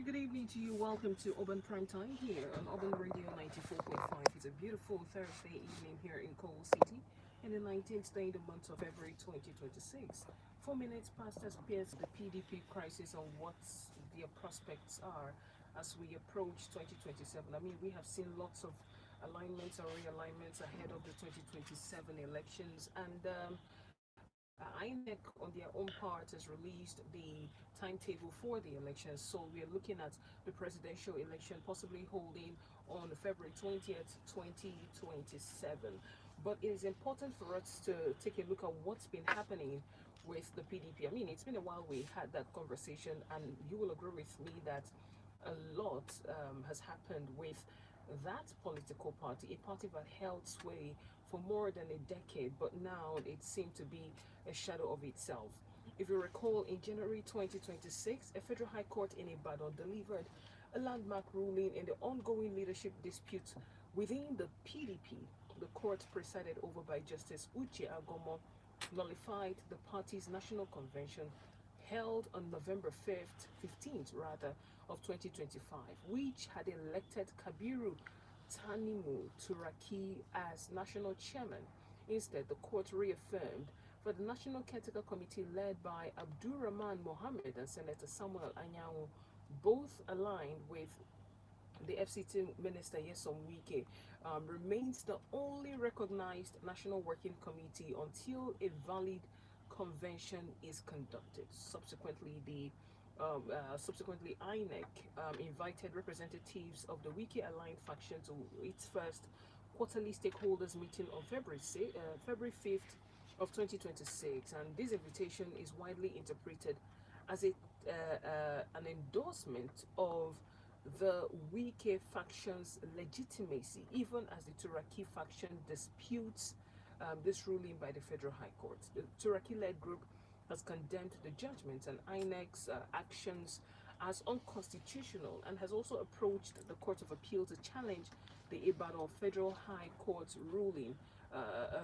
good evening to you. Welcome to Urban Prime Time here on Urban Radio 94.5. It's a beautiful Thursday evening here in Coal City and the 19th day in the month of February 2026. 4 minutes past as appears the PDP crisis on what their prospects are as we approach 2027. I mean, we have seen lots of alignments or realignments ahead of the 2027 elections, and INEC on their own part has released the timetable for the elections. So we are looking at the presidential election possibly holding on February 20th, 2027. But it is important for us to take a look at what's been happening with the PDP. I mean, it's been a while we had that conversation, and you will agree with me that a lot has happened with that political party, a party that held sway for more than a decade, but now it seemed to be a shadow of itself. If you recall, in January 2026, a federal high court in Ibadan delivered a landmark ruling in the ongoing leadership dispute within the PDP. The court, presided over by Justice Uche Agomo, nullified the party's national convention held on November 5th, 15th rather, of 2025, which had elected Kabiru Tanimu Turaki as national chairman. Instead, the court reaffirmed that the National Caretaker Committee led by Abdurrahman Mohammed and Senator Samuel Anyanwu, both aligned with the FCT Minister Yesom Wike, remains the only recognized national working committee until a valid convention is conducted. Subsequently, INEC invited representatives of the Wiki-aligned faction to its first quarterly stakeholders meeting on February 5th of 2026, and this invitation is widely interpreted as an endorsement of the Wiki faction's legitimacy, even as the Turaki faction disputes this ruling by the Federal High Court. The Turaki-led group has condemned the judgment and INEC's actions as unconstitutional, and has also approached the Court of Appeal to challenge the Ibadan Federal High Court's ruling.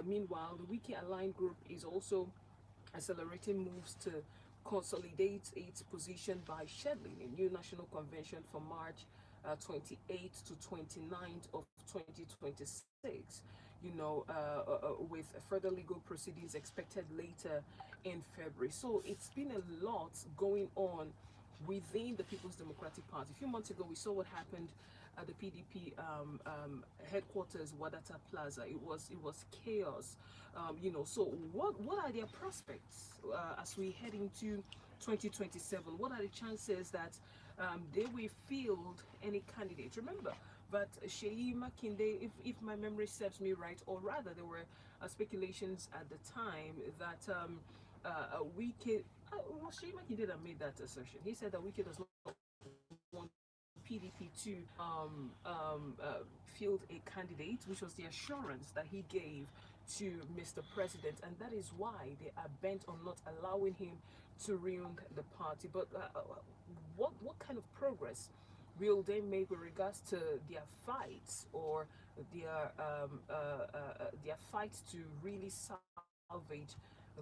Meanwhile, the Wiki-aligned group is also accelerating moves to consolidate its position by scheduling a new national convention for March 28th to 29th of 2026. With further legal proceedings expected later in February. So it's been a lot going on within the People's Democratic Party. A few months ago, we saw what happened at the PDP headquarters, Wadata Plaza. It was chaos. So what are their prospects as we head into 2027? What are the chances that they will field any candidate? Remember that Sheyi Makinde, if my memory serves me right, or rather there were speculations at the time that Wike, was Sheyi Makinde that made that assertion. He said that Wike does not want PDP to field a candidate, which was the assurance that he gave to Mr. President, and that is why they are bent on not allowing him to ruin the party. But what kind of progress will they make with regards to their fights, or their fights to really salvage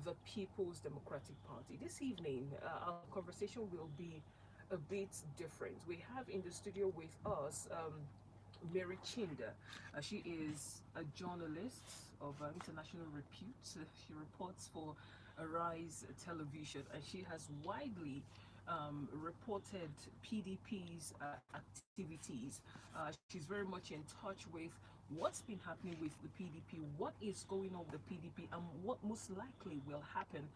the People's Democratic Party? This evening, our conversation will be a bit different. We have in the studio with us Mary Chinda. She is a journalist of international repute. She reports for Arise Television, and she has widely reported PDP's activities. She's very much in touch with what's been happening with the PDP, what is going on with the PDP, and what most likely will happen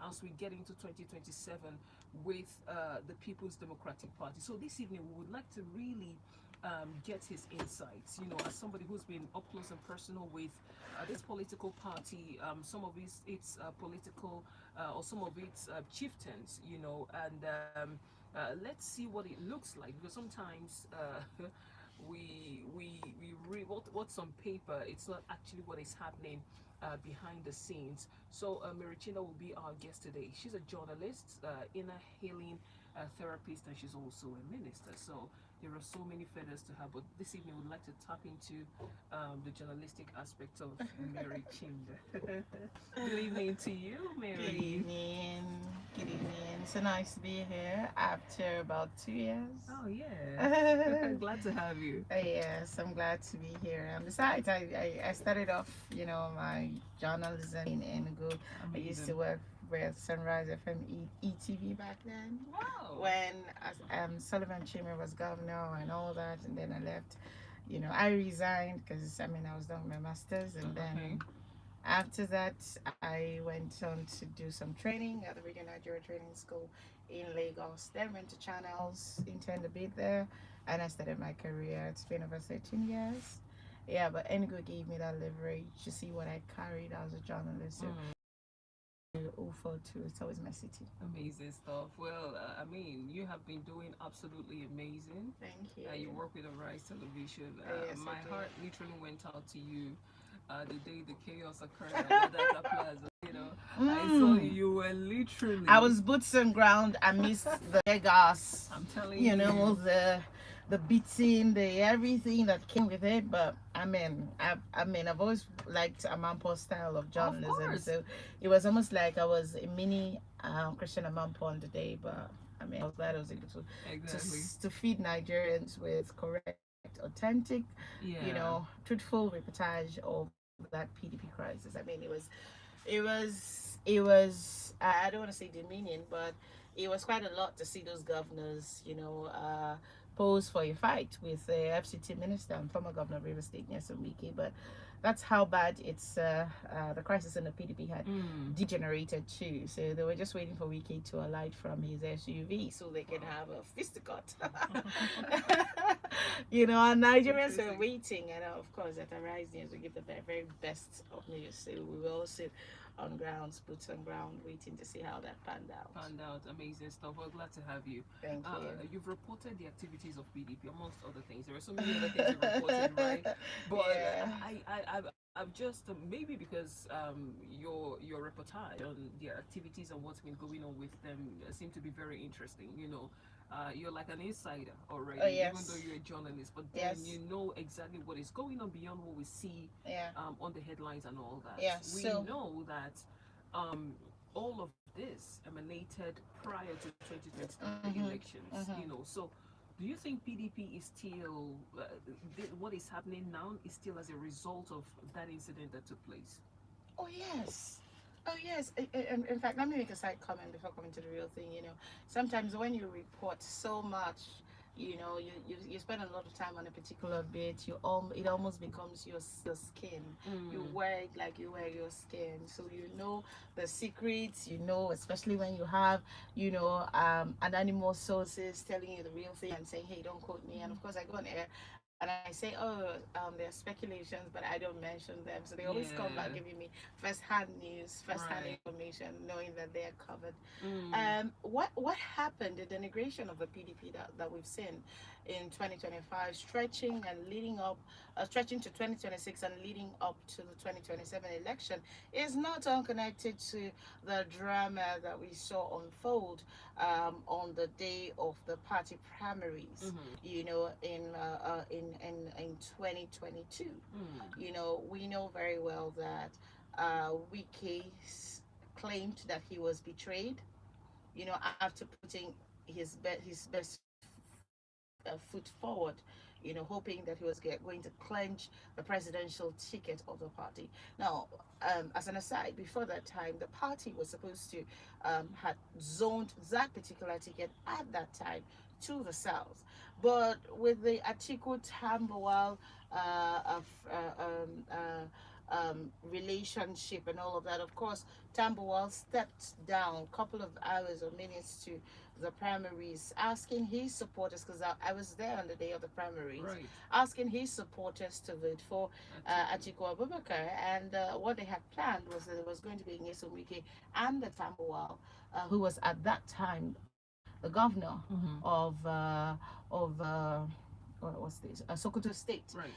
as we get into 2027 with the People's Democratic Party. So this evening, we would like to really get his insights, as somebody who's been up close and personal with this political party, some of its political or some of its chieftains, and let's see what it looks like, because sometimes we read what's on paper, it's not actually what is happening behind the scenes. So Marichina will be our guest today. She's a journalist, inner healing therapist, and she's also a minister. So there are so many feathers to have, but this evening we'd like to tap into the journalistic aspect of Mary Chinda. Good evening to you, Good Mary. evening. Good evening. So nice to be here after about 2 years. Oh yeah, glad to have you. Yes, I'm glad to be here. And besides, I started off, my journalism in Enugu. I used to Amazing. work with Sunrise FM ETV back then Wow. when Sullivan Chima was governor and all that. And then I left. I resigned because, I was done with my master's. And Okay. then after that, I went on to do some training at the Regional Nigeria Training School in Lagos. Then went to Channels, interned a bit there, and I started my career. It's been over 13 years. Yeah, but Enugu gave me that leverage to see what I carried as a journalist. So, Mm, UFO too. It's always my city. amazing stuff. Well, I mean, you have been doing absolutely amazing. Thank you. You work with Arise Television. Yes, My I heart do. literally went out to you the day the chaos occurred at Wadata Plaza. I saw Mm. you were I literally, was boots on ground. I missed the gas, I'm telling you, the beating, the everything that came with it. But I've always liked Amanpo's style of of journalism. course. So it was almost like I was a mini Christian Amanpo on the day. But I was glad I was able Exactly. to feed Nigerians with correct, authentic, Yeah. truthful reportage of that PDP crisis. I don't want to say demeaning, but it was quite a lot to see those governors, pose for a fight with the FCT minister and former governor of Rivers State, Nyesom Wike. But that's how bad the crisis in the PDP had Mm. degenerated to. So they were just waiting for Wike to alight from his SUV so they can have a fisticuff. And Nigerians were Interesting. waiting. And of course, at Arise News, we give the very, very best of news. So we will all sit on ground, boots on ground, waiting to see how that panned out. Found out amazing stuff. We're glad to have you. Thank You've reported the activities of PDP amongst other things. There are so many other things you've you. reported, right? But Yeah. I've just maybe because your reportage on their activities and what's been going on with them seem to be very interesting. You're like an insider Oh, already, even though yes. you're a journalist. But then Yes. you know exactly what is going on beyond what we see Yeah. on the headlines and all that. Yeah. We So. know that um, all of this emanated prior to 2023 Mm-hmm. elections. Mm-hmm. So do you think PDP is still what is happening now is still as a result of that incident that took place? Oh yes. Oh yes. In fact, let me make a side comment before coming to the real thing. Sometimes when you report so much, you spend a lot of time on a particular bit. It almost becomes your skin. You Mm, wear it like you wear your skin. So the secrets. Especially when you have anonymous sources telling you the real thing and saying, "Hey, don't quote me." And of course, I go on air and I say, "Oh, there are speculations," but I don't mention them. So they always come back yeah, giving me first-hand news, first-hand right. information, knowing that they are covered. Mm, What happened? The denigration of the PDP that we've seen in 2025, stretching to 2026 and leading up to the 2027 election, is not unconnected to the drama that we saw unfold on the day of the party primaries. mm-hmm, In 2022, mm, we know very well that Wiki claimed that he was betrayed, after putting his best foot forward, hoping that he was going to clinch the presidential ticket of the party. Now, as an aside, before that time, the party was supposed to had zoned that particular ticket at that time to the south, but with the Atiku Tambawal of relationship and all of that. Of course, Tambawal stepped down a couple of hours or minutes to the primaries, asking his supporters, because I was there on the day of the primaries, right. asking his supporters to vote for Atiku. Atiku Abubakar. And what they had planned was that it was going to be Nyesom Wike and the Tambawal, who was at that time the governor Mm-hmm, of what was this? Sokoto State, right.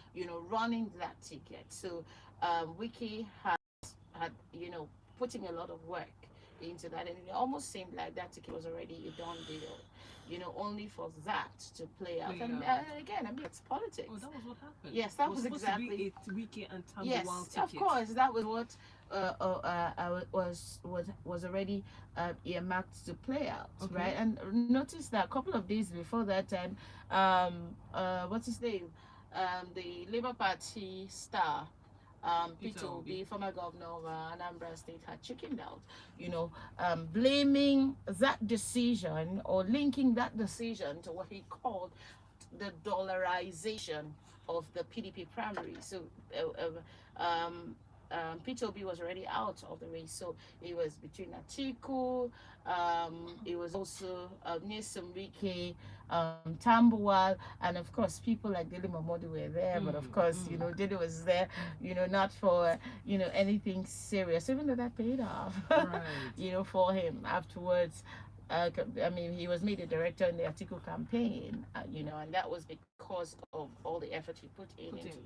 running that ticket. So Wiki had put in a lot of work, into that, and it almost seemed like that ticket was already a done deal, only for that to play out. And again, I mean, it's politics. Oh, that was what happened. Yes, that It was was supposed exactly. to be a Wiki and Yes, Tambuwal of ticket. course, that was what was already earmarked to play out, Okay. right? And notice that a couple of days before that time, what's his name, the Labour Party star, Peter Peter Obi. Obi, former governor of Anambra State, had chickened out, blaming that decision or linking that decision to what he called the dollarization of the PDP primary. So Peter Obi was already out of the race, so it was between Atiku. It was also Nyesom Wike, Tambuwal, and of course people like Dele Momodu were there. But of course, Dele was there, not for anything serious, even though that paid off, Right. for him afterwards. I mean, he was made a director in the Atiku campaign, and that was because of all the effort he put into,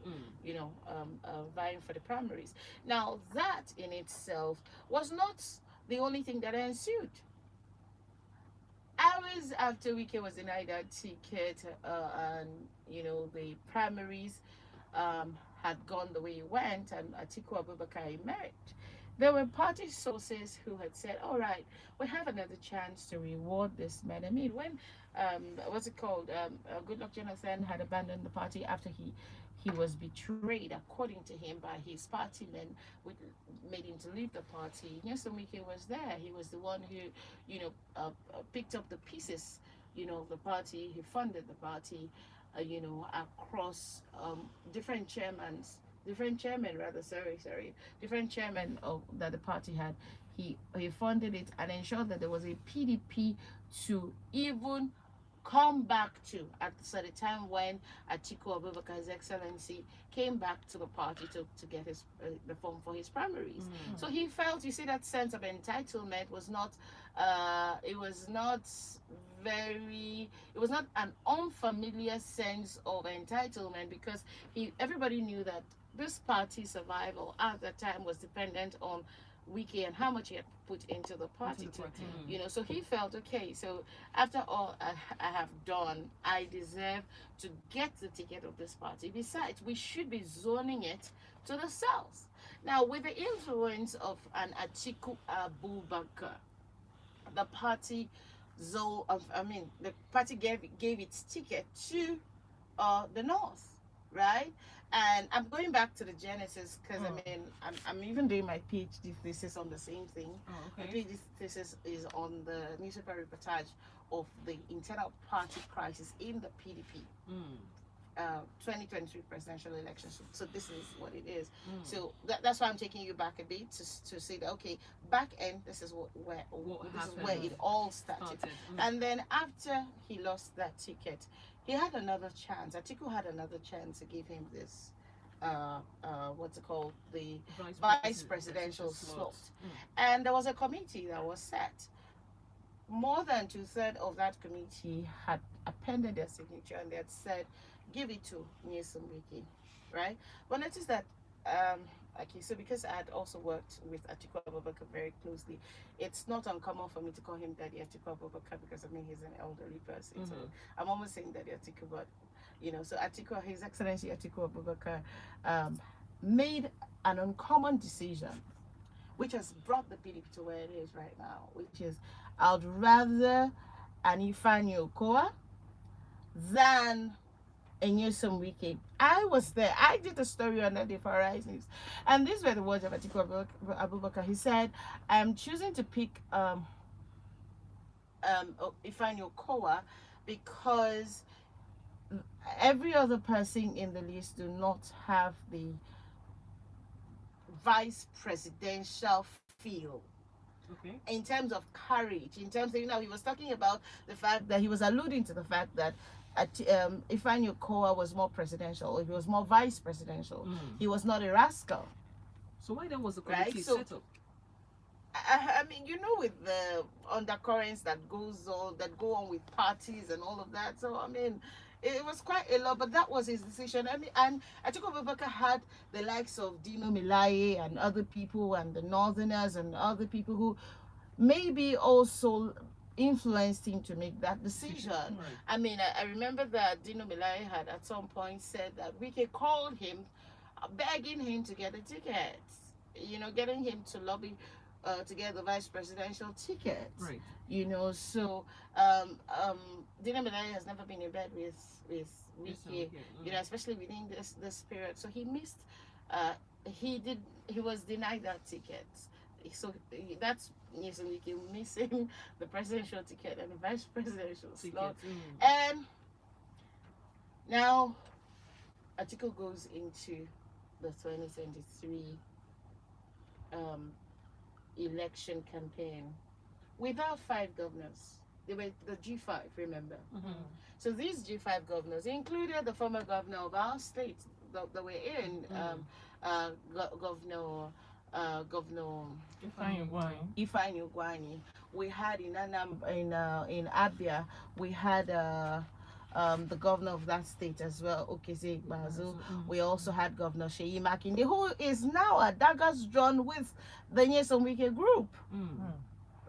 vying for the primaries. Now, that in itself was not the only thing that ensued. Hours after Wike was denied that ticket, and the primaries had gone the way it went, and Atiku Abubakar emerged, there were party sources who had said, all right, we have another chance to reward this man. I mean, when, what's it called? Goodluck Jonathan had abandoned the party after he was betrayed, according to him, by his party men, which made him to leave the party. Nyesom Wike was there. He was the one who, picked up the pieces, of the party. He funded the party, across different chairmen rather, different chairmen that the party had. He funded it and ensured that there was a PDP to even come back to at the time when Atiku Abubakar, His Excellency, came back to the party to get the form for his primaries. So he felt, you see, that sense of entitlement was not it was not an unfamiliar sense of entitlement, because everybody knew that this party's survival at that time was dependent on Wiki and how much he had put into the party. So he felt, okay, so after all I have done, I deserve to get the ticket of this party. Besides, we should be zoning it to the south. Now, with the influence of an Atiku Abubakar, the party the party gave its ticket to the north, right? And I'm going back to the genesis, because I'm even doing my PhD thesis on the same thing. Oh, okay. My PhD thesis is on the newspaper reportage of the internal party crisis in the PDP. 2023 presidential elections. So this is what it is. So that's why I'm taking you back a bit to say that, okay, back end, this is where it all started. And then after he lost that ticket, he had another chance. Atiku had another chance to give him this what's it called, the vice presidential slot. And there was a committee that was set. More than 2/3 of that committee had appended their signature, and they had said, give it to Nyesom Wike, right? But notice that, okay, so because I had also worked with Atiku Abubakar very closely, it's not uncommon for me to call him Daddy Atiku Abubakar, because I mean he's an elderly person. So I'm almost saying Daddy Atiku, but so Atiku, His Excellency Atiku Abubakar, made an uncommon decision, which has brought the PDP to where it is right now, which is, I'd rather an Ifeoma Okowa than Nyesom Wike. I was there. I did a story on that day for Rise News, and these were the words of Atiku Abubakar. He said, "I'm choosing to pick Ifeoma Okowa because every other person in the list do not have the vice presidential feel." Okay. In terms of courage, in terms of, he was talking about the fact that he was alluding to the fact that Ifeoma Okowa was more presidential, or he was more vice presidential. He was not a rascal. So why then was the committee set up? I mean, with the undercurrents that go on with parties and all of that. So I mean, it was quite a lot, but that was his decision. I mean, and Atiku Abubakar had the likes of Dino Melaye and other people, and the Northerners and other people who maybe also influenced him to make that decision. Right. I mean, I remember that Dino Milai had at some point said that Wike called him, begging him to get a ticket, getting him to lobby to get the vice presidential ticket. Right. So Dino Milai has never been in bed with Yes, Wike, okay. especially within this period. So he missed, uh, he was denied that ticket. So that's yes, we can missing the presidential ticket and the vice presidential slot. And now Atiku goes into the 2023 um, election campaign without 5 governors. They were the G5, remember? So these G5 governors included the former governor of our state that were in, Governor Ifeoma Ugwani. We had in in Abia, we had the governor of that state as well, Okeze Bazu. We also had Governor Sheyi Makinde, who is now at daggers drawn with the Nyesom Wike group.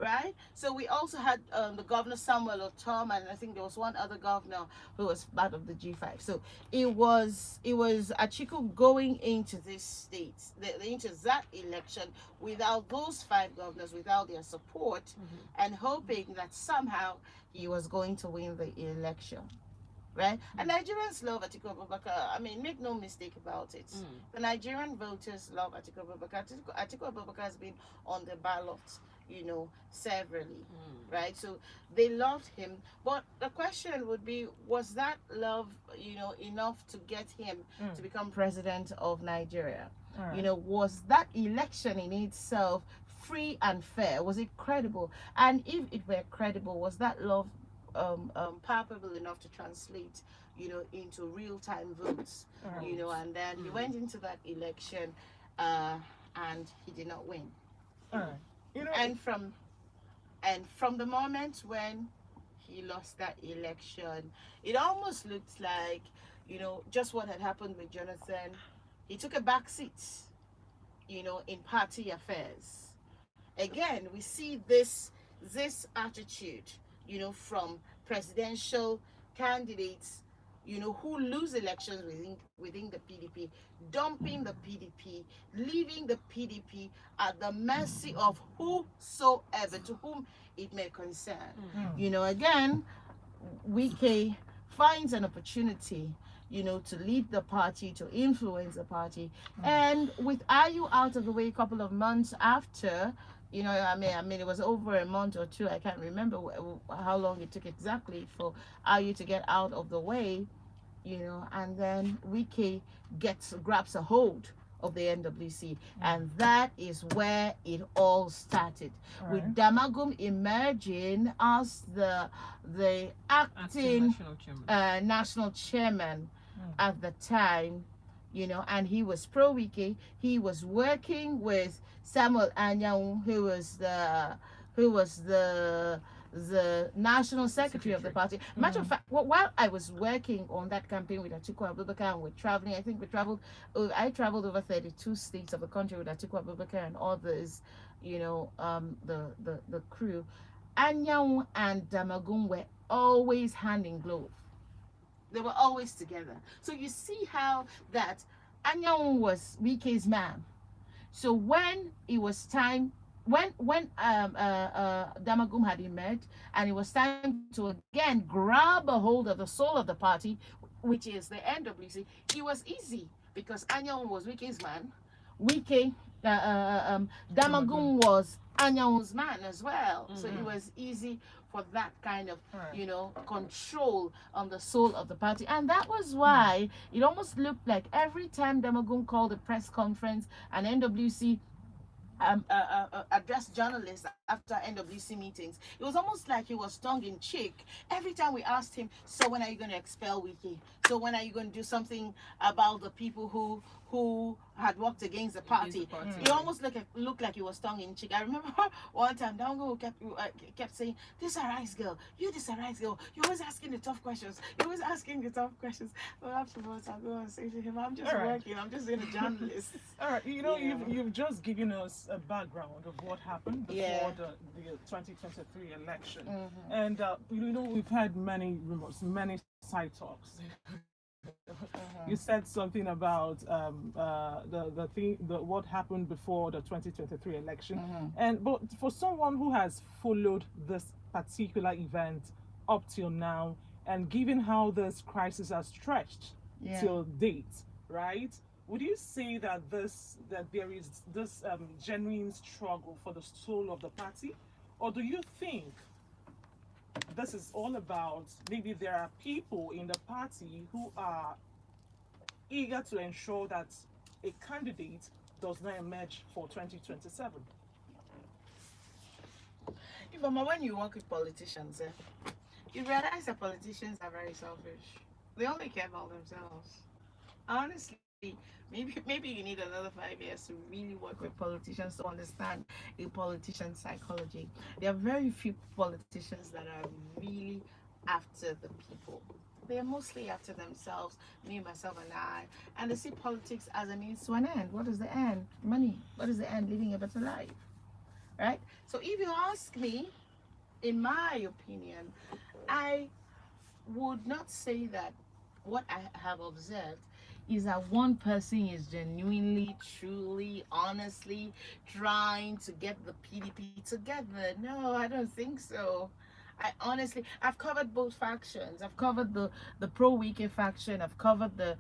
Right? So we also had the governor Samuel Otom, and I think there was one other governor who was part of the G5. So it was Atiku going into this state, into that election without those 5 governors, without their support, and hoping that somehow he was going to win the election. Right? And Nigerians love Atiku Abubakar. I mean, make no mistake about it. The Nigerian voters love Atiku Abubakar. Atiku Abubakar has been on the ballot, severally, right? So they loved him. But the question would be, was that love, enough to get him to become president of Nigeria? Was that election in itself free and fair? Was it credible? And if it were credible, was that love palpable enough to translate, into real-time votes? And then he went into that election, and he did not win. And from the moment when he lost that election, it almost looked like, just what had happened with Jonathan. He took a back seat, in party affairs. Again, we see this attitude, from presidential candidates, who lose elections within the PDP, dumping the PDP, leaving the PDP at the mercy of whosoever, to whom it may concern. Again, Wike finds an opportunity, to lead the party, to influence the party. And with Ayu out of the way a couple of months after, I mean, it was over a month or two. I can't remember how long it took exactly for Ayu to get out of the way, and then Wike grabs a hold of the NWC, and that is where it all started, with Damagum emerging as the acting national chairman at the time. And he was pro-Wike. He was working with Samuel Anyanwu, who was the national secretary of the party. Matter of fact, while I was working on that campaign with Atiku Abubakar and we're traveling, I think I traveled over 32 states of the country with Atiku Abubakar and others, the crew. Anyanwu and Damagum were always hand in glove. They were always together. So you see how that Anyanwu was Wike's man. So when it was time, when Damagum had emerged, and it was time to again grab a hold of the soul of the party, which is the NWC, it was easy because Anyanwu was Wike's man. Damagum was Anyanwu's man as well. So it was easy for that kind of, control on the soul of the party. And that was why it almost looked like every time Damagum called a press conference and NWC addressed journalists after NWC meetings, it was almost like he was tongue in cheek. Every time we asked him, so when are you going to expel Wike? So when are you going to do something about the people who had worked against the party? He almost looked like he was tongue in cheek. I remember one time Dango kept saying, "This a rice girl, you this a rice girl. You're always asking the tough questions. You're always asking the tough questions." But afterwards, I'll go and say to him, "I'm just working. I'm just being a journalist." All right, you know, you've just given us a background of what happened before the 2023 election, and you know, we've had many rumors, many side talks. You said something about what happened before the 2023 election, but for someone who has followed this particular event up till now, and given how this crisis has stretched till date, right? Would you say that there is this genuine struggle for the soul of the party, or do you think this is all about maybe there are people in the party who are eager to ensure that a candidate does not emerge for 2027? Ifeoma, when you work with politicians, you realize that politicians are very selfish. They only care about themselves. Honestly, maybe you need another 5 years to really work with politicians to understand a politician's psychology. There are very few politicians that are really after the people. They are mostly after themselves, me, myself, and I. And they see politics as a means to an end. What is the end? Money. What is the end? Living a better life. Right? So if you ask me, in my opinion, I would not say that what I have observed is that one person is genuinely, truly, honestly trying to get the PDP together. No, I don't think so. I've covered both factions. I've covered the pro-Wike faction. I've covered the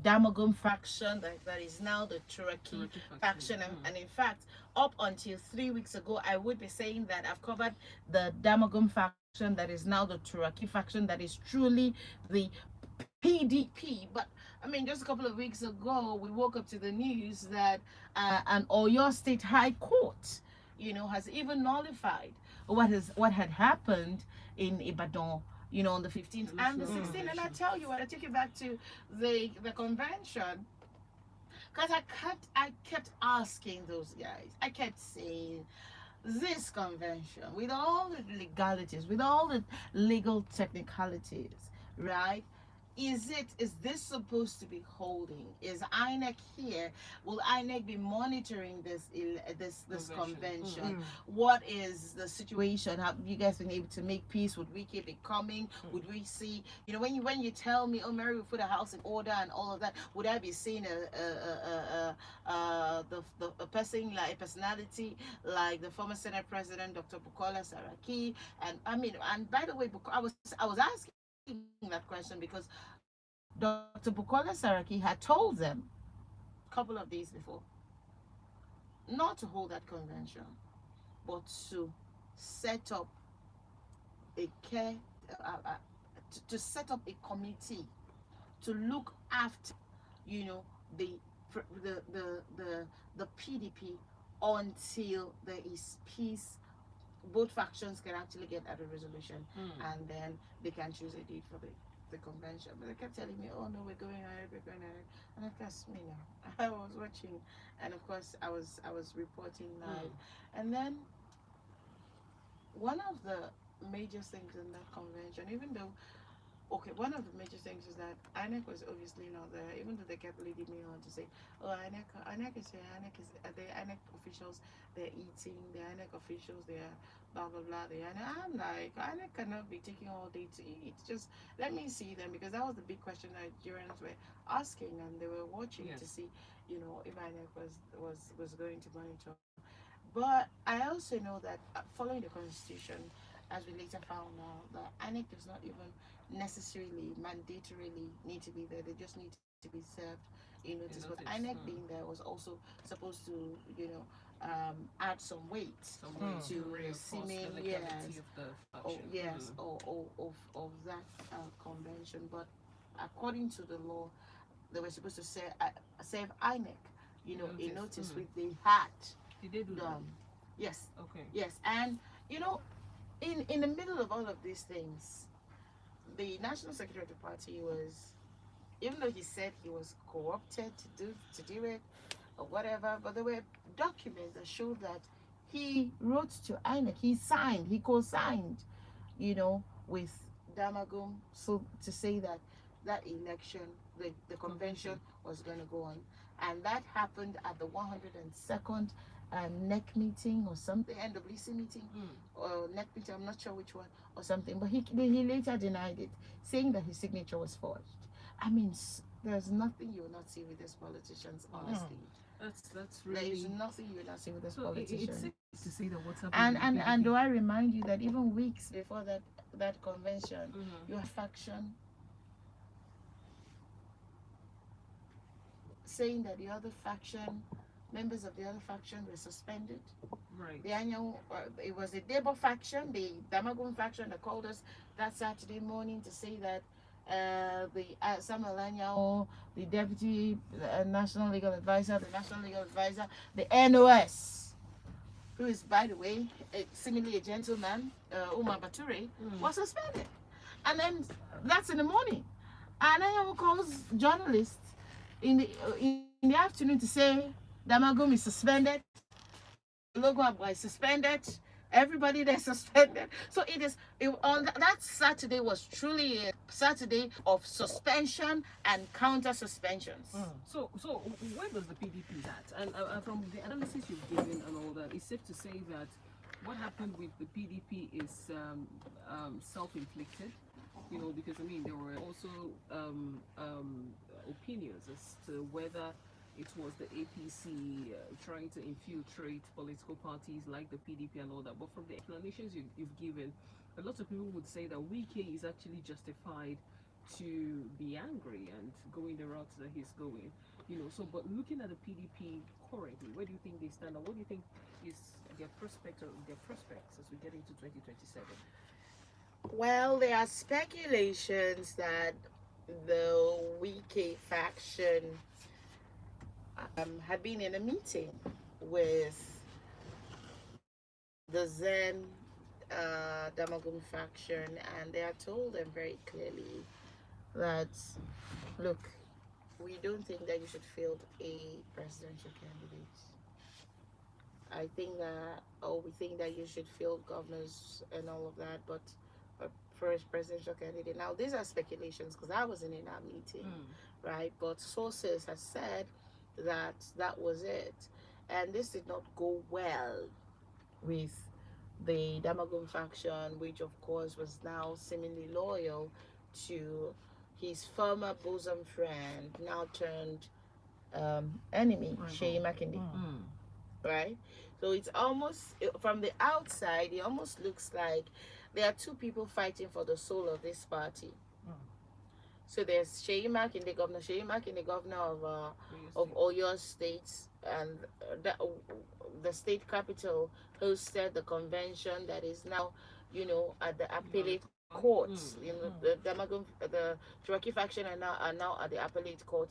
Damagum faction that is now the Turkey faction. And in fact, up until 3 weeks ago, I would be saying that I've covered the Damagum faction that is now the Turkey faction that is truly the PDP. But I mean, just a couple of weeks ago, we woke up to the news that an Oyo State High Court, has even nullified what had happened in Ibadan, on the 15th and the 16th. And I tell you what, I take you back to the convention, because I kept asking those guys. I kept saying, this convention, with all the legalities, with all the legal technicalities, right? Is this supposed to be holding? Is INEC here? Will INEC be monitoring this convention? What is the situation? Have you guys been able to make peace? Would we keep it coming? Would we see, when you tell me, oh, Mary, we put a house in order and all of that, would I be seeing a personality like the former Senate President, Dr. Bukola Saraki? And by the way, I was asking that question because Dr. Bukola Saraki had told them a couple of days before not to hold that convention, but to set up a to set up a committee to look after, the PDP until there is peace. Both factions can actually get at a resolution, and then they can choose a date for the convention. But they kept telling me, oh no, we're going ahead. And that's me now. I was watching, and of course I was reporting live. And then one of the major things in that convention, one of the major things is that INEC was obviously not there, even though they kept leading me on to say, oh, INEC is here, the INEC officials, they're eating, the INEC officials, they're blah, blah, blah. I'm like, INEC cannot be taking all day to eat. Just let me see them, because that was the big question Nigerians were asking, and they were watching to see, if INEC was going to monitor. But I also know that following the constitution, as we later found out, that INEC does not even necessarily mandatorily need to be there. They just need to be served notice. But INEC being there was also supposed to add some weight to seeming of that convention. But according to the law, they were supposed to serve INEC a notice which they had. Did they do that? Yes. Okay. Yes. And in the middle of all of these things, the national secretary of the party was, even though he said he was co-opted to do it or whatever, but there were documents that showed that he wrote to INEC, he co-signed, with Damagum, so to say that that election, the convention was going to go on, and that happened at the 102nd NEC meeting or something, NWC meeting or NEC meeting, I'm not sure which one or something, but he later denied it, saying that his signature was forged. I mean, there's nothing you will not see with these politicians, honestly. That's There really. is nothing you will not see with these So politicians. it's safe to say that what's happening. And do I remind you that even weeks before that convention, you have faction saying that the other faction, members of the other faction were suspended. Right. The annual, it was the Debo faction, the Damagum faction that called us that Saturday morning to say that the Samuel Anyao, the deputy national legal advisor, the NOS, who is, by the way, seemingly a gentleman, Umar Bature, was suspended. And then that's in the morning. And Anyao calls journalists in the afternoon to say Damagum is suspended, Logo is suspended, everybody there suspended. So that Saturday was truly a Saturday of suspension and counter suspensions. So where does the PDP at? And from the analysis you've given and all that, it's safe to say that what happened with the PDP is self-inflicted. Because I mean there were also opinions as to whether it was the APC trying to infiltrate political parties like the PDP and all that. But from the explanations you've given, a lot of people would say that Wike is actually justified to be angry and going the route that he's going. But looking at the PDP currently, where do you think they stand, and what do you think is their prospects as we get into 2027? Well, there are speculations that the Wike faction had been in a meeting with the Zen Damagum faction, and they had told them very clearly that, look, we don't think that you should field a presidential candidate. I think that, we think that you should field governors and all of that, but a first presidential candidate. Now, these are speculations because I wasn't in that meeting, right? But sources have said that was it, and this did not go well with the Damagum faction, which of course was now seemingly loyal to his former bosom friend, now turned enemy, Sheyi Makinde, right? So it's almost, from the outside, it almost looks like there are two people fighting for the soul of this party. So there's Sheyi Makinde, governor of Oyo State, and the state capital hosted the convention that is now, at the appellate courts. The Turaki faction are now at the appellate court,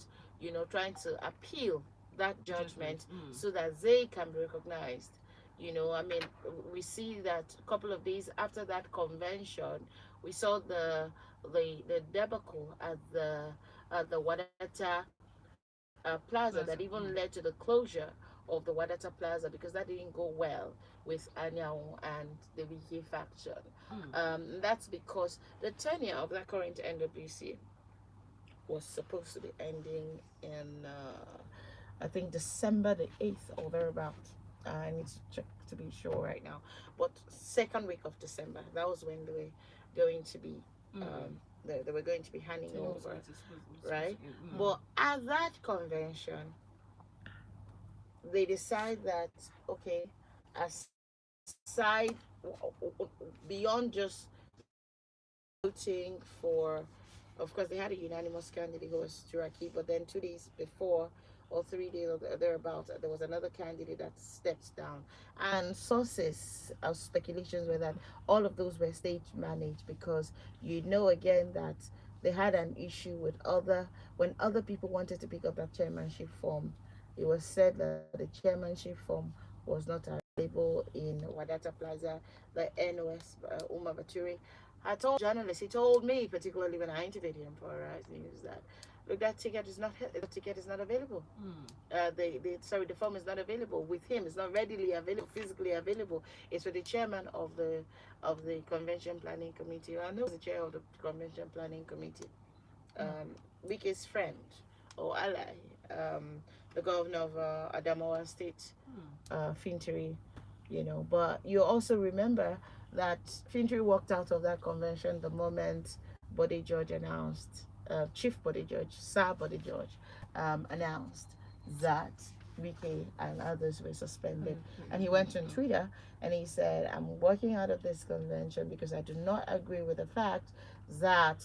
trying to appeal that judgment so that they can be recognized. I mean, we see that a couple of days after that convention, we saw the debacle at the Wadata Plaza that even led to the closure of the Wadata Plaza, because that didn't go well with Anyao and the Wike faction. That's because the tenure of that current NWC was supposed to be ending in I think December the 8th or thereabout. I need to check to be sure right now, but second week of December, that was when they were going to be they were going to be handing over, right? But at that convention, they decide that, okay, aside, beyond just voting for, of course, they had a unanimous candidate who was Turaki, but then 2 days before, or 3 days or thereabouts, there was another candidate that stepped down. And sources of speculations were that all of those were stage managed, because again that they had an issue with when other people wanted to pick up that chairmanship form. It was said that the chairmanship form was not available in Wadata Plaza. The NOS, Umar Bature, I told journalists, he told me, particularly when I interviewed him for Rise News, that look, that ticket is not available. The form is not available with him. It's not readily available, physically available. It's with the chairman of the convention planning committee. I know the chair of the convention planning committee, Wike's friend or ally, the governor of Adamawa State, Fintiri. But you also remember that Fintiri walked out of that convention the moment Bode George announced, Chief Bode George, Sir Bode George, announced that Wike and others were suspended. And he went on Twitter and he said, I'm walking out of this convention because I do not agree with the fact that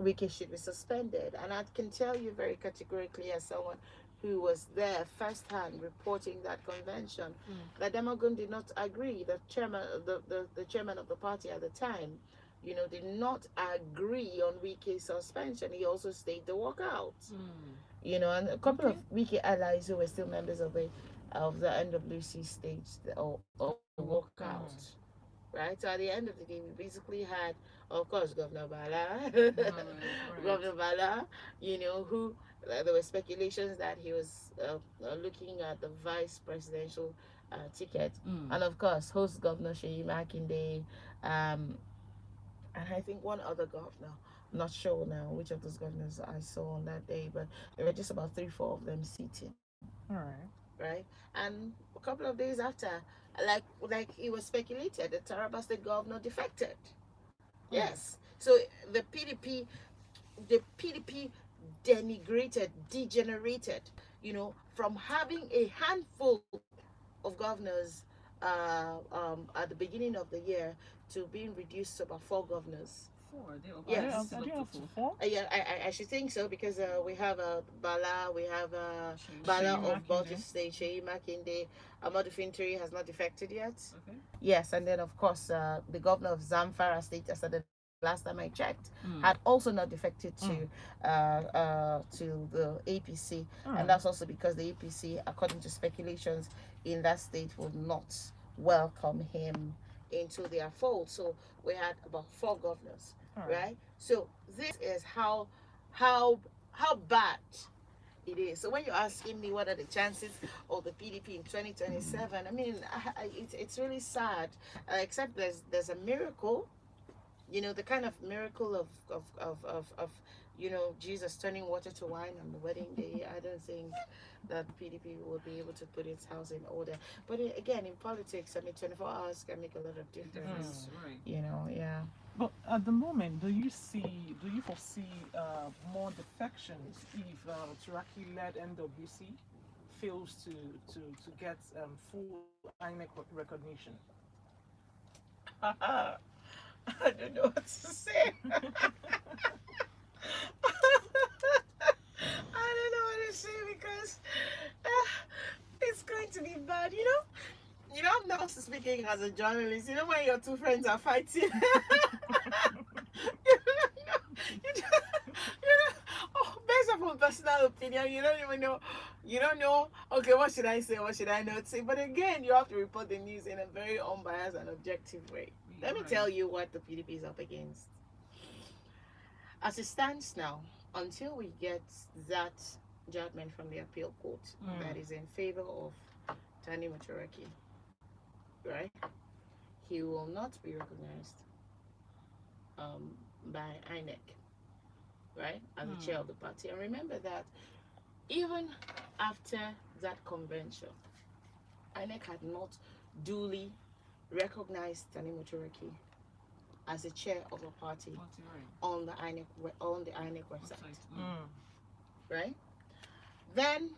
Wike should be suspended. And I can tell you very categorically, as someone who was there firsthand reporting that convention, that Demagun did not agree. The chairman of the party at the time, did not agree on Wike's suspension. He also stayed the walkout. And a couple of Wike allies who were still members of the NWC staged or walkout. Right? So at the end of the day, we basically had, of course, Governor Bala, Governor Bala, who there were speculations that he was looking at the vice presidential ticket, and of course, host Governor Sheyi Makinde, and I think one other governor. I'm not sure now which of those governors I saw on that day, but there were just about 3-4 of them seating. All right. Right, and a couple of days after, like it was speculated, the Taraba State governor defected. Yes, so the PDP denigrated, degenerated, from having a handful of governors at the beginning of the year to being reduced to about 4 governors. Yes. I should think so, because we have Bala, we have Bala of Baltic State, Sheyi Makinde, Amadu Fintiri has not defected yet. Yes, and then of course the governor of Zamfara State, as the last time I checked, had also not defected to the APC, and that's also because the APC, according to speculations in that state, would not welcome him into their fold. So we had about 4 governors, right? So this is how bad it is. So when you're asking me what are the chances of the PDP in 2027, I mean, it's really sad. Except there's a miracle, the kind of miracle of Jesus turning water to wine on the wedding day. I don't think that PDP will be able to put its house in order. But again, in politics, I mean, 24 hours can make a lot of difference. Yeah. But at the moment, do you foresee more defections if Turaki-led NWC fails to get full INEC recognition? I don't know what to say. I don't know what to say, because it's going to be bad. I'm not speaking as a journalist. When your 2 friends are fighting. Based upon personal opinion, you don't even know. You don't know, okay, what should I say? What should I not say? But again, you have to report the news in a very unbiased and objective way. Let me tell you what the PDP is up against. As it stands now, until we get that judgment from the appeal court that is in favor of Tani Maturaki, right, he will not be recognized by INEC, right, as the chair of the party. And remember that even after that convention, INEC had not duly recognized Tani Maturaki as the chair of a party on the INEC website, right? Then,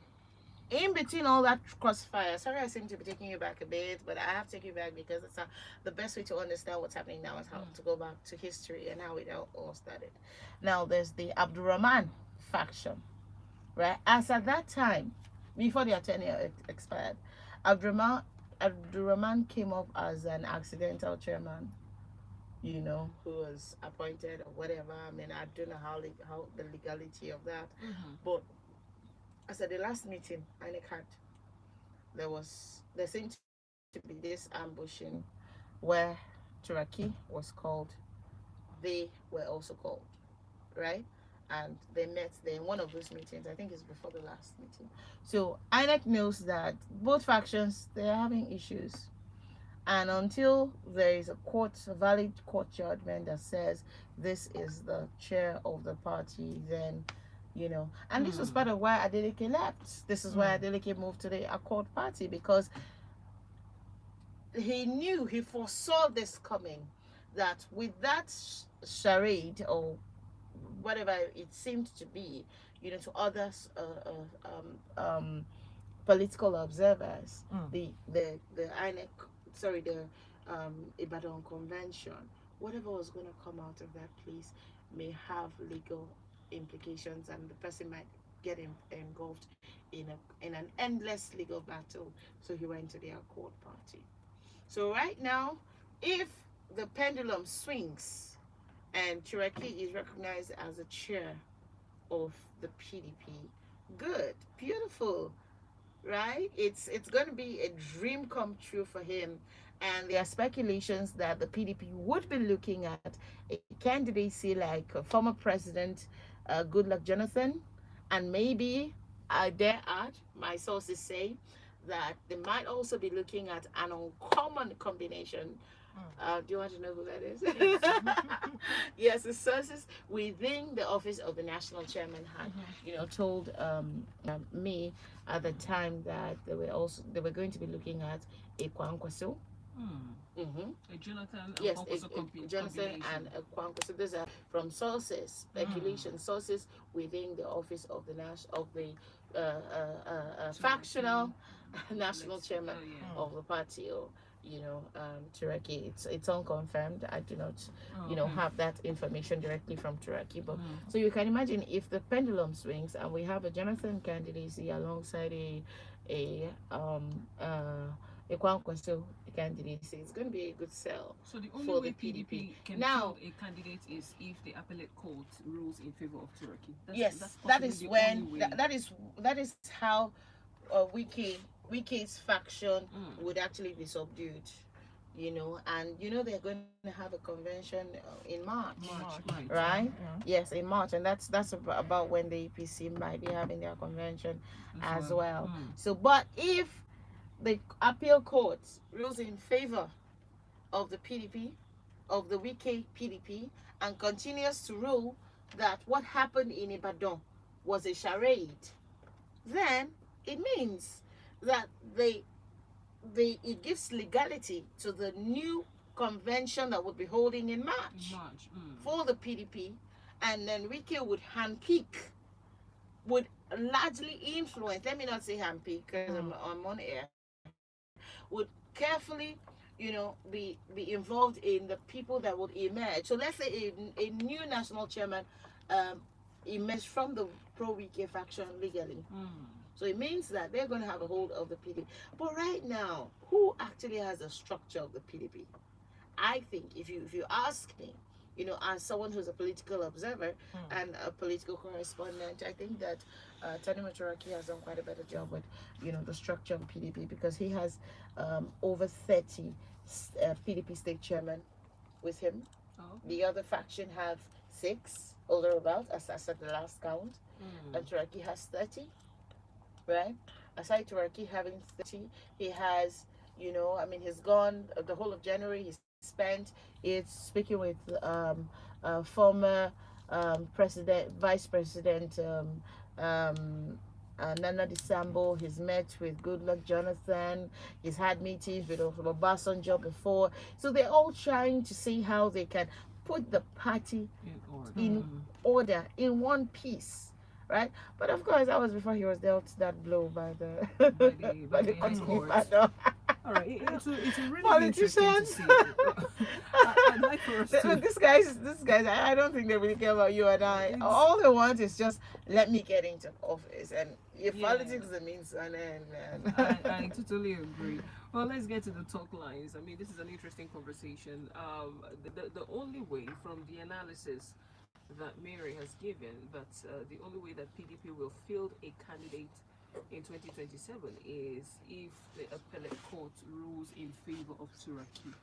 in between all that crossfire, sorry I seem to be taking you back a bit, but I have to take you back because it's the best way to understand what's happening now is how to go back to history and how it all started. Now, there's the Abdurrahman faction, right? As at that time, before their tenure expired, Abdurrahman came up as an accidental chairman, who was appointed or whatever. I mean, I don't know how the legality of that, but as at the last meeting INEC had, there seemed to be this ambushing where Turaki was called they were also called, right? And they met there in one of those meetings. I think it's before the last meeting. So INEC knows that both factions, they're having issues. And until there is a valid court judgment that says this is the chair of the party, then, and this was part of why Adeleke left. This is why Adeleke moved to the Accord Party, because he foresaw this coming, that with that charade, or whatever it seemed to be, to others, political observers, the INEC, sorry, the Ibadan Convention, whatever was going to come out of that place may have legal implications, and the person might get engulfed in an endless legal battle. So he went to the Accord Party. So right now, if the pendulum swings and Cherokee is recognized as a chair of the PDP, good, beautiful, right? It's going to be a dream come true for him. And there are speculations that the PDP would be looking at a candidacy like former President Goodluck Jonathan, and maybe, I dare add, my sources say that they might also be looking at an uncommon combination. Do you want to know who that is? Yes, the sources within the office of the national chairman had, told me at the time that they were going to be looking at a Kwankwaso. A Jonathan and Yes, Jonathan and Kwankwaso. Those are from sources, speculation sources within the office of the factional national chairman of the party. Turaki. It's unconfirmed. I do not, have that information directly from Turaki. But so you can imagine if the pendulum swings and we have a Jonathan candidacy alongside a Kwankwaso candidacy, it's going to be a good sell. So the only way PDP can field a candidate is if the appellate court rules in favor of Turaki. That is when that is how Wike's faction would actually be subdued, and they're going to have a convention in March, right? Yes, in March, and that's about when the EPC might be having their convention as well. So, but if the appeal court rules in favor of the PDP, of the Wike PDP, and continues to rule that what happened in Ibadan was a charade, then it means that it gives legality to the new convention that would be holding in March for the PDP, and then Wike would handpick, would largely influence, let me not say handpick because I'm on air, would carefully be involved in the people that would emerge. So let's say a new national chairman emerged from the pro-Wike faction legally. So it means that they're going to have a hold of the PDP. But right now, who actually has the structure of the PDP? I think if you ask me, as someone who's a political observer and a political correspondent, I think that Tani Maturaki has done quite a better job with, the structure of PDP, because he has over 30 PDP state chairmen with him. The other faction have 6 or thereabouts, as I said the last count, and Turaki has 30. Right? Aside Turaki having 30, he has, he's gone the whole of January. He's spent speaking with former Vice President Nana Disambo. He's met with Goodluck Jonathan. He's had meetings with Obasanjo before. So they're all trying to see how they can put the party in order, in one piece. Right, but of course that was before he was dealt that blow by the court. All right, it's a really politicians. Interesting to see. I'd like for us to... These guys, I don't think they really care about you and I. All they want is just let me get into office, and if politics is the means to an end, man. I totally agree. Well, let's get to the talk lines. I mean, this is an interesting conversation. The only way, from the analysis that Mary has given, that the only way that PDP will field a candidate in 2027 is if the appellate court rules in favor of Turaki.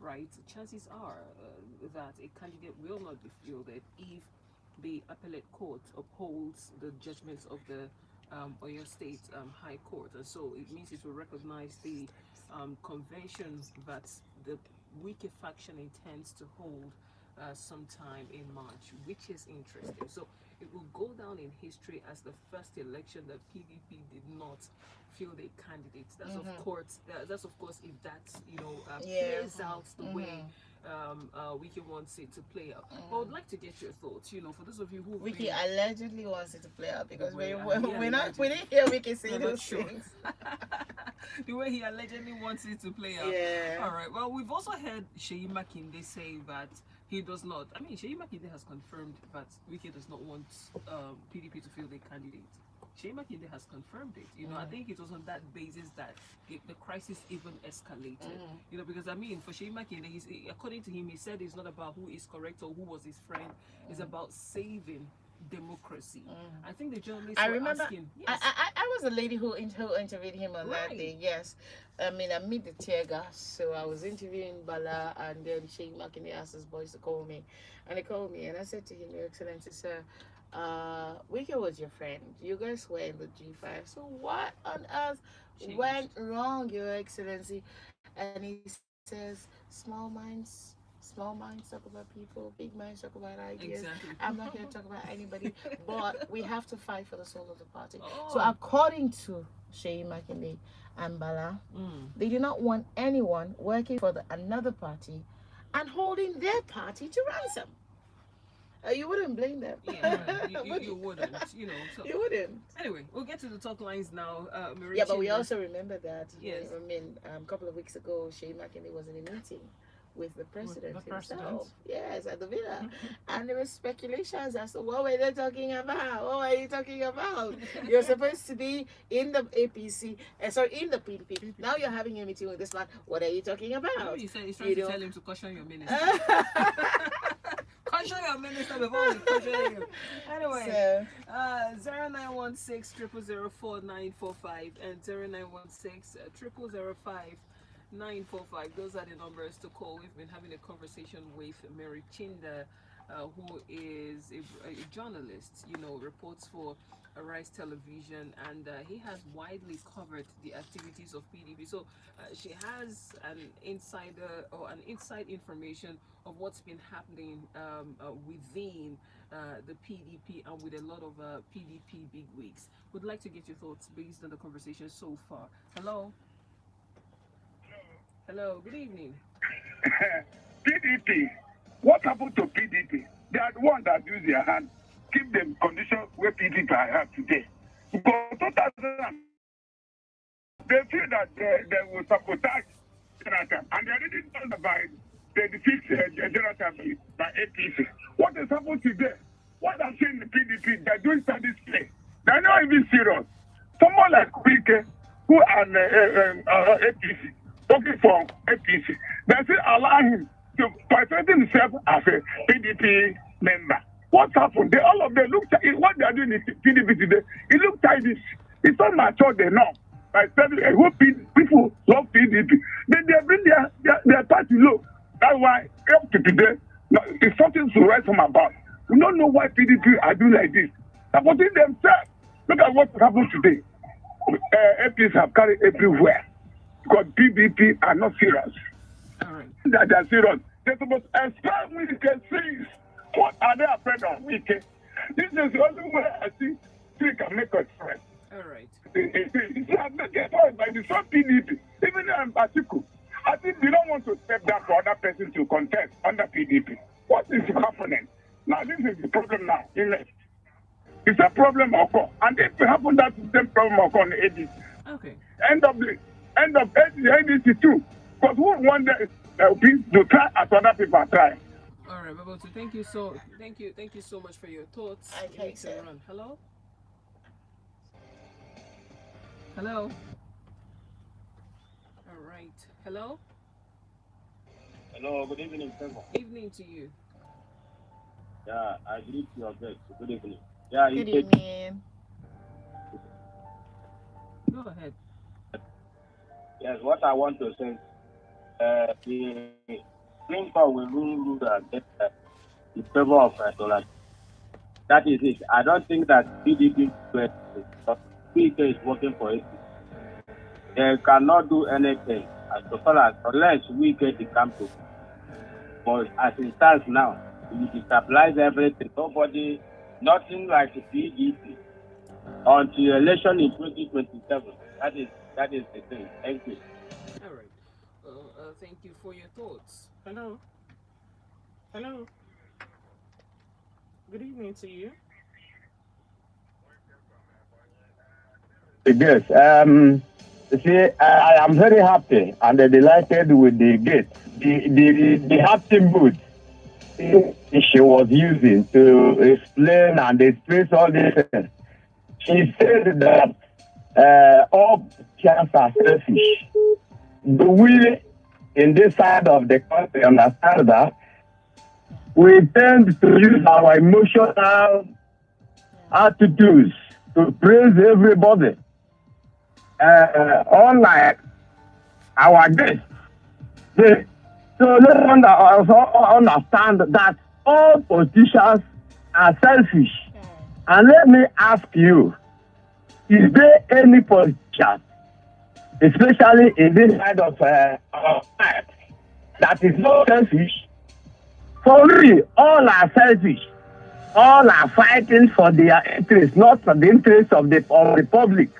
right, chances are that a candidate will not be fielded if the appellate court upholds the judgments of the Oyo State High Court. And so it means it will recognize the convention that the Wike faction intends to hold sometime in March, which is interesting. So it will go down in history as the first election that PDP did not field a candidate. That's of course, if that Yeah. plays out the way Wiki wants it to play out. But I would like to get your thoughts. For those of you who Wiki allegedly wants it to play out because we we didn't hear Wiki say We're not those sure. things. the way he allegedly wants it to play out. Yeah. All right. Well, we've also heard Sheyi Makinde say that he does not. I mean, Sheyi Makinde has confirmed that Wiki does not want PDP to field a candidate. Sheyi Makinde has confirmed it. I think it was on that basis that the crisis even escalated. Because I mean, for Sheyi Makinde, according to him, he said it's not about who is correct or who was his friend. It's about saving democracy. I think the journalists I were remember asking. Yes. I was a lady who interviewed him on that day. Yes, I mean I meet the tear gas, so I was interviewing Bala, and then Sheikh Makinde asked his boys to call me, and they called me, and I said to him, Your Excellency, sir, Wike was your friend. You guys were in the G5. So what on earth went wrong, Your Excellency? And he says, small minds talk about people, big minds talk about ideas. Exactly. I'm not here to talk about anybody, but we have to fight for the soul of the party. Oh. So according to Sheyi Makinde and Bala, they do not want anyone working for another party and holding their party to ransom. You wouldn't blame them. Yeah, you wouldn't. So You wouldn't. anyway, we'll get to the talk lines now. Yeah, but we Chinda. also remember that. Yes. I mean, a couple of weeks ago, Sheyi Makinde was in a meeting with the president himself. Yes, at the villa. And there were speculations as to what were they talking about? What were you talking about? You're supposed to be in the APC, in the PDP. Now you're having a meeting with this man. What are you talking about? You said he's trying to tell him to caution your minister. Caution your minister before we caution you. Anyway, So, 0916 0004945 and 0916 0005 945. Those are the numbers to call. We've been having a conversation with Mary Chinda, who is a journalist, reports for Arise Television, and he has widely covered the activities of PDP. So she has an inside information of what's been happening within the PDP and with a lot of PDP bigwigs. Would like to get your thoughts based on the conversation so far. Hello. Hello, good evening. PDP. What happened to PDP? They are the ones that use their hand, keep them condition where PDP have today. Because 2000, they feel that they will sabotage Jonathan, and they already done by the defeat Jonathan by APC. What has happened today? What I'm seeing in the PDP, they're doing studies play. They're not even serious. Someone like Wike, who are APC, working for APC, they still allow him to present himself as a PDP member. What happened? All of them look what they are doing in PDP today. It looks childish. It's not mature enough. By telling people love PDP, they bring their party low. That's why up to today, it's something to write home about. We don't know why PDP are doing like this. Supporting themselves. Look at what happened today. APs have carried everywhere. Because PDP are not serious. All right. That they are serious. They're supposed to expel Wike things. What are they afraid of Wike? This is the only way I see we can make us friends. All right. It's not get by the same PDP. Even in Atiku, I think they don't want to step down for other person to contest under PDP. What is happening? Now this is the problem now. It's a problem occur. And if it happen that the same problem occur on the ADC. Okay. End of ADC too. Because who want to try as other people are trying. All right, Babotu, thank you so much for your thoughts. Okay, Need to sir. run. Hello. Hello. All right. Hello. Hello, good evening, Favour. Evening to you. Yeah, I greet your guest. Good evening. Yeah, good evening. Go ahead. Yes, what I want to say, the Clinton will rule against in favor of Donald. That is it. I don't think that PDP is working for it. They cannot do anything as far as unless we get the campaign. But as it stands now, we destabilize everything. Nobody, nothing like the PDP until election in 2027. That is the thing. Thank you. All right. Thank you for your thoughts. Hello. Hello. Good evening to you. Yes. You see, I am very happy and delighted with the gate, the happy mood she was using to explain and express all this. She said that all politicians are selfish. Do we, in this side of the country, understand that? We tend to use our emotional attitudes to praise everybody. Unlike our guests. So let's also understand that all politicians are selfish. And let me ask you, is there any politician, especially in this side of our life, that is not selfish? For me, all are selfish. All are fighting for their interests, not for the interests of the public.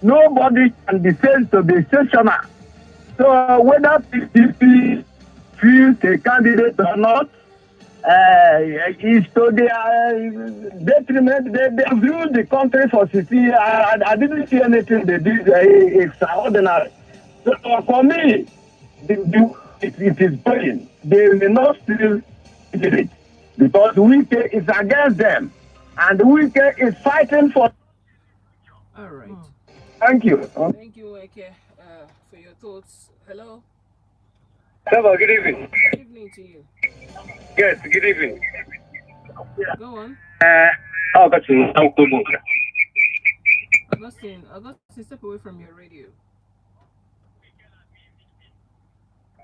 Nobody can be said to be stationary. So whether PDP feels a candidate or not, is to their detriment. They have ruled the country for 60 years. I didn't see anything they did extraordinary. So for me, it is going. They may not still do it because Wike is against them, and Wike is fighting for. All right. Thank you. Thank you, Eke, for your thoughts. Hello. Hello, good evening. Good evening to you. Yes, good evening. Go on. Augustine, Augustine, step away from your radio.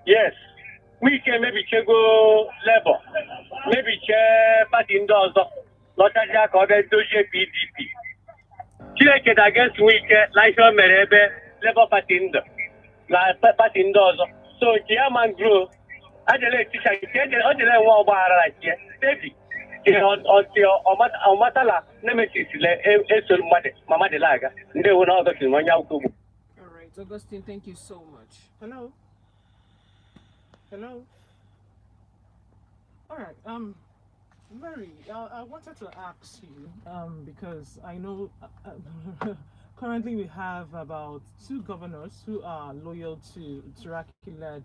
yes, Wike maybe go Labour, maybe party ndị ọzọ lọtacha ka ọ bịa dozie PDP. Chineke dị against Wike na ihe o mere ebe Labour Party ndụ na party ndị ọzọ. So nke ya man grow, ajele echicha nke o jere nwe ọgbaghara na nke steady ọmatala nemesis eso mmadụ ma mmadụ laga ndị ewu na ọzọ kiri onye akwụkwọ ugbo. All right, Augustine, thank you so much. Hello. Hello. All right. Mary, I wanted to ask you, because I know currently we have about 2 governors who are loyal to Turaki-led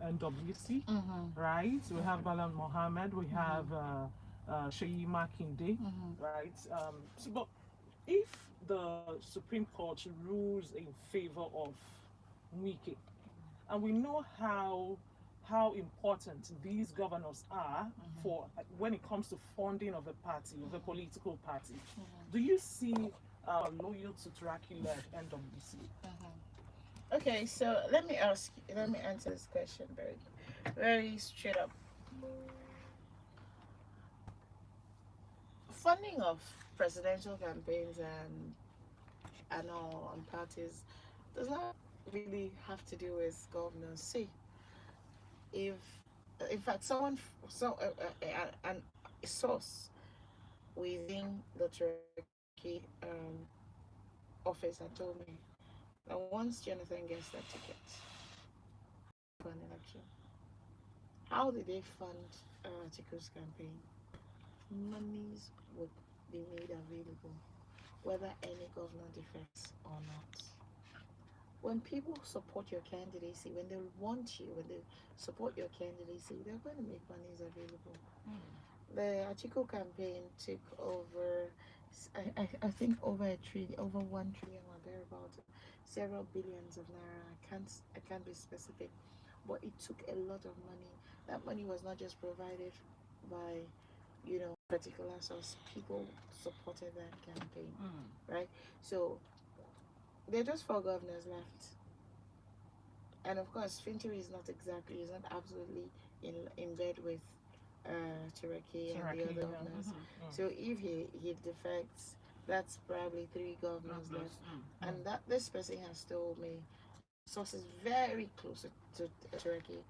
NWC, right? We have Balan Mohammed, we have Sheyi Makinde, right? But if the Supreme Court rules in favor of Wike, and we know how important these governors are for when it comes to funding of a party, of a political party. Do you see loyal to Turaki-led NWC? Okay, so let me answer this question very straight up. Funding of presidential campaigns and all on parties does not really have to do with governors. See, if in fact a source within the Turkey office had told me that once Jonathan gets that ticket for an election, how did they fund Atiku's campaign? Monies would be made available, whether any governor defects or not. When people support your candidacy, when they want you, when they support your candidacy, they're going to make monies available. The Atiku campaign took over, I think over over 1 trillion or thereabout, several billions of naira. I can't be specific, but it took a lot of money. That money was not just provided by particular source. People supported that campaign, right? So there are just 4 governors left, and of course Fintiri is not absolutely in bed with Turkey and the Turkey, other yeah. governors. Mhm. So if he defects, that's probably 3 governors Plus, left. And that this person has told me, sources very close to Turkey,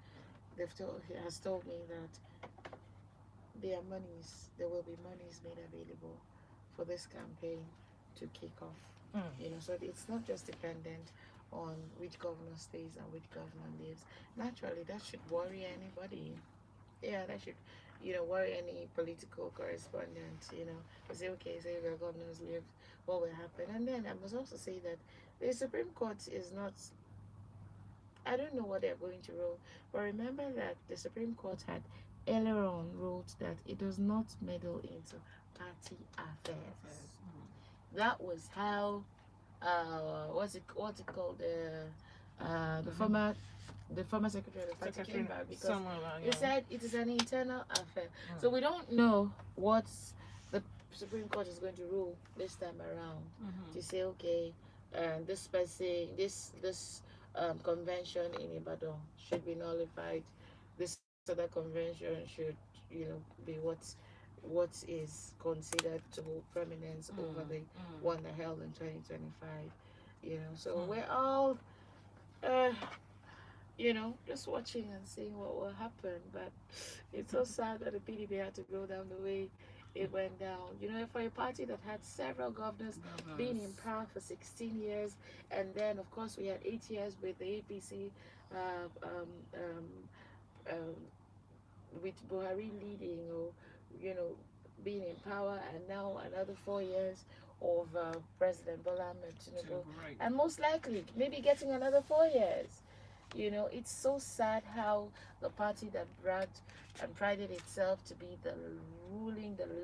has told me that there will be monies made available for this campaign to kick off. So it's not just dependent on which governor stays and which governor leaves. Naturally, that should worry anybody. Yeah, that should, worry any political correspondent. They say, okay, say if your governors leave, what will happen? And then I must also say that the Supreme Court is not. I don't know what they're going to rule, but remember that the Supreme Court had earlier on ruled that it does not meddle into party affairs. That was how what's it called, the former secretary of the party came back, because he said it is an internal affair. So we don't know what the Supreme Court is going to rule this time around, to say, okay, this person, this convention in Ibadan should be nullified. This other convention should, be what is considered to hold prominence over the one that held in 2025. So we're all, just watching and seeing what will happen. But it's so sad that the PDP had to go down the way it went down. For a party that had several governors being in power for 16 years, and then of course we had 8 years with the APC, with Buhari leading, or being in power, and now another 4 years of President Bola Ahmed Tinubu, and most likely maybe getting another 4 years. It's so sad how the party that bragged and prided itself to be the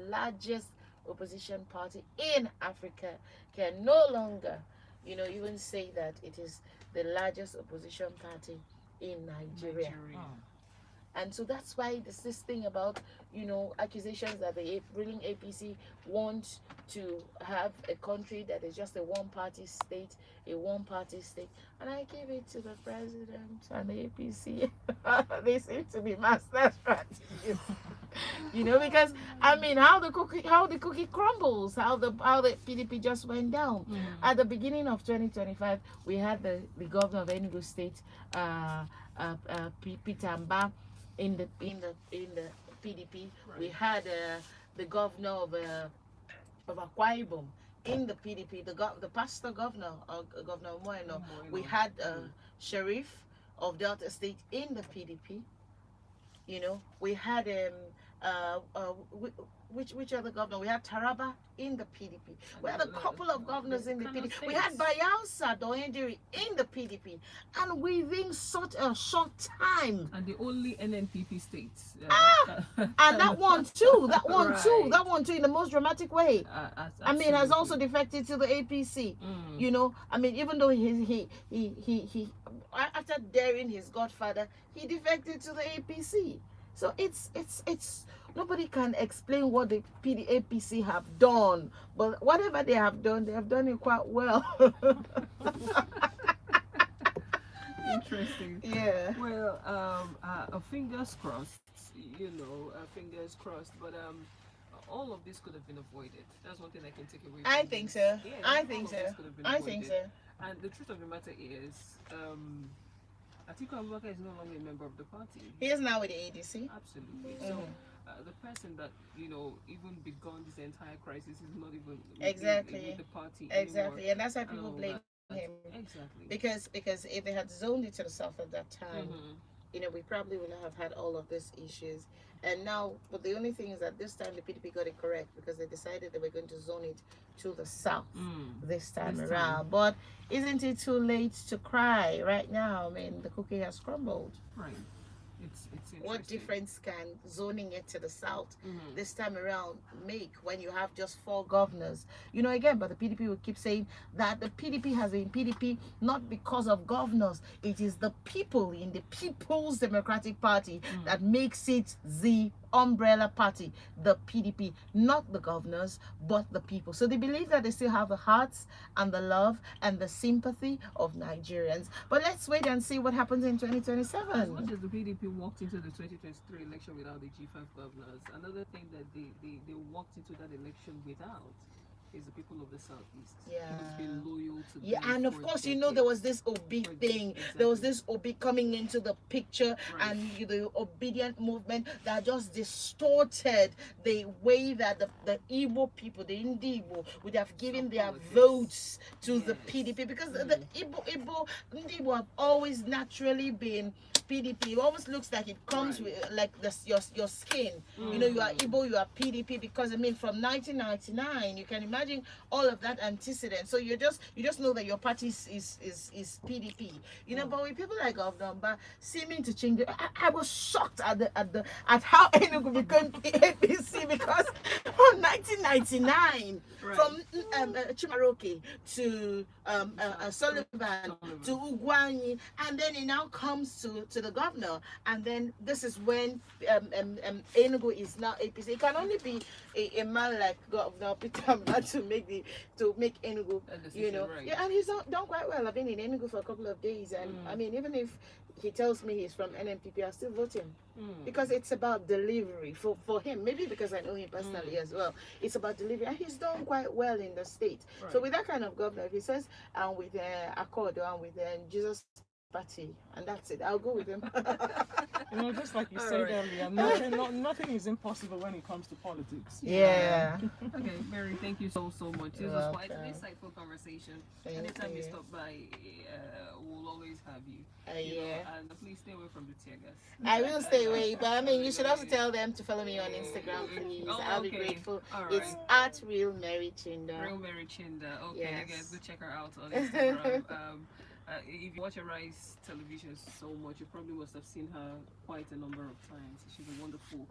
largest opposition party in Africa can no longer, even say that it is the largest opposition party in Nigeria. And so that's why there's this thing about, accusations that the ruling APC want to have a country that is just a one-party state. And I give it to the president and the APC. They seem to be master strategists. Because how the cookie crumbles, how the PDP just went down. At the beginning of 2025, we had the governor of Enugu State, Peter Mba, in the PDP. We had the governor of Akwa Ibom in the PDP, the pastor governor, Governor Moeno. We had Sheriff of Delta State in the PDP. We had which other governor? We had Taraba in the PDP. We had a couple of governors in the PDP. We had Bayelsa Doyendiri in the PDP, and within such a short time. And the only NNPP states. And that one too. That one too, in the most dramatic way. Has also defected to the APC. Even though he after daring his godfather, he defected to the APC. So it's nobody can explain what the APC have done, but whatever they have done it quite well. Interesting. Yeah. Well, fingers crossed. Fingers crossed. But all of this could have been avoided. That's one thing I can take away. I think so. Yeah, I think so. And the truth of the matter is, Atiku Abubakar is no longer a member of the party. He is now with the ADC. Absolutely. So the person that even begun this entire crisis is not even with the party Exactly, anymore, and that's why people blame him. Exactly. Because if they had zoned it to the south at that time, we probably wouldn't have had all of these issues. And now, but the only thing is that this time the PDP got it correct, because they decided they were going to zone it to the south this time around. But isn't it too late to cry right now? The cookie has crumbled. Right. It's What difference can zoning it to the south this time around make when you have just 4 governors? Again, but the PDP will keep saying that the PDP has been PDP not because of governors. It is the people in the People's Democratic Party that makes it the umbrella party, the PDP, not the governors, but the people. So they believe that they still have the hearts and the love and the sympathy of Nigerians. But let's wait and see what happens in As 2027. much as the PDP walked into the 2023 election without the G5 governors, another thing that they walked into that election without is the people of the southeast. Yeah. Who's been loyal to Yeah, them and of for course, you know, there was decades. this Obi For thing. exactly. There was this Obi coming into the picture, Right. and the obedient movement that just distorted the way that the Igbo people, the Igbo, would have given their politics. votes to the Yes. PDP, because the Igbo have always naturally been PDP. It almost looks like it comes Right. with like your skin. You know, you are Igbo, you are PDP, because I mean, from 1999, you can imagine all of that antecedent. So you just know that your party is PDP. You know, but with people like Governor seeming to change, I was shocked at how Enugu became APC, because from 1999, Right. from Chimaroke to Sullivan to Ugwanyi, and then it now comes to the governor, and then this is when Enugu is now APC. It can only be a man like Governor Peter to make Enugu, That decision, you know. right. Yeah, and he's done quite well. I've been in Enugu for a couple of days, and I mean, even if he tells me he's from NMPP, I still vote him. Because it's about delivery for him. Maybe because I know him personally as well. It's about delivery, and he's done quite well in the state. Right. So with that kind of governor, if he says, and with Accord and with Jesus Party, and that's it, I'll go with him. You know, just like you All said right. earlier, nothing is impossible when it comes to politics. Yeah. Okay, Mary, thank you so much. This You're was quite welcome. an insightful conversation. Thank Anytime you you. stop by, we'll always have you. Yeah. And please stay away from the tear gas. I will stay away, but I mean, you should also tell them to follow me on Instagram, please. Oh, I'll be okay. grateful. All It's right. at Real Mary Chinda. Real Mary Chinda. Okay, Yes. you guys go check her out on Instagram. If you watch Arise television so much, you probably must have seen her quite a number of times. She's a wonderful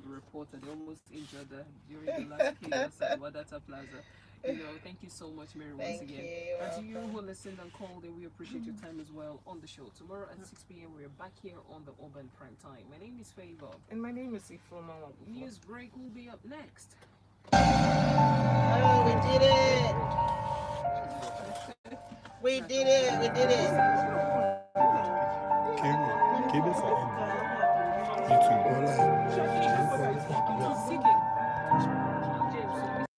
reporter. They almost injured her during the last chaos at Wadata Plaza. You know, thank you so much, Mary, once Thank again. you. And to you who listened and called in, we appreciate your time as well on the show. Tomorrow at 6 p.m., we're back here on the Urban Prime Time. My name is Favour. And my name is Ifeoma. News break will be up next. Oh, we did it. We did it. We did it. Keep it YouTube. She's seeking.